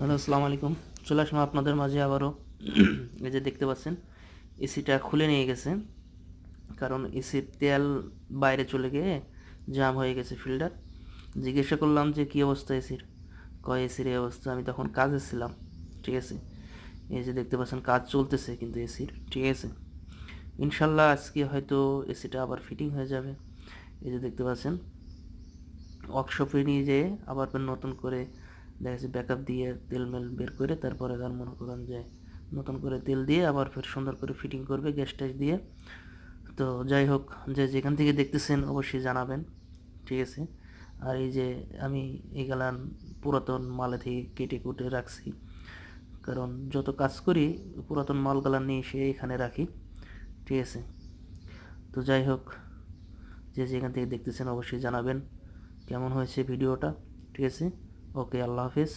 Hello, আসসালামু আলাইকুম। চলে আসলাম আপনাদের মাঝে আবারও। এই যে দেখতে পাচ্ছেন, এসিটা খুলে নিয়ে গেছে, কারণ এসির তেল বাইরে চলে গিয়ে জাম হয়ে গেছে ফিল্টার। জিজ্ঞাসা করলাম যে কী অবস্থা এসির, কয় এসির এই অবস্থা। আমি তখন কাজে ছিলাম, ঠিক আছে। এই যে দেখতে পাচ্ছেন কাজ চলতেছে কিন্তু এসির, ঠিক আছে। ইনশাল্লাহ আজকে হয়তো এসিটা আবার ফিটিং হয়ে যাবে। এই যে দেখতে পাচ্ছেন, ওয়ার্কশপে নিয়ে যেয়ে আবার ফের নতুন করে দেখা যাচ্ছে ব্যাকআপ দিয়ে তেল মেল বের করে তারপরে তার মনে করেন যে নতুন করে তেল দিয়ে আবার ফের সুন্দর করে ফিটিং করবে গ্যাস ট্যাস দিয়ে। তো যাই হোক, যে যেখান থেকে দেখতেছেন অবশ্যই জানাবেন, ঠিক আছে। আর এই যে আমি এগুলান পুরাতন মালে থেকে কেটে কুটে রাখছি, কারণ যত কাজ করি পুরাতন মালগুলা নিয়ে এসে এখানে রাখি, ঠিক আছে। তো যাই হোক, যে যেখান থেকে দেখতেছেন অবশ্যই জানাবেন কেমন হয়েছে ভিডিওটা, ঠিক আছে। ওকে, আল্লাহ হাফেজ।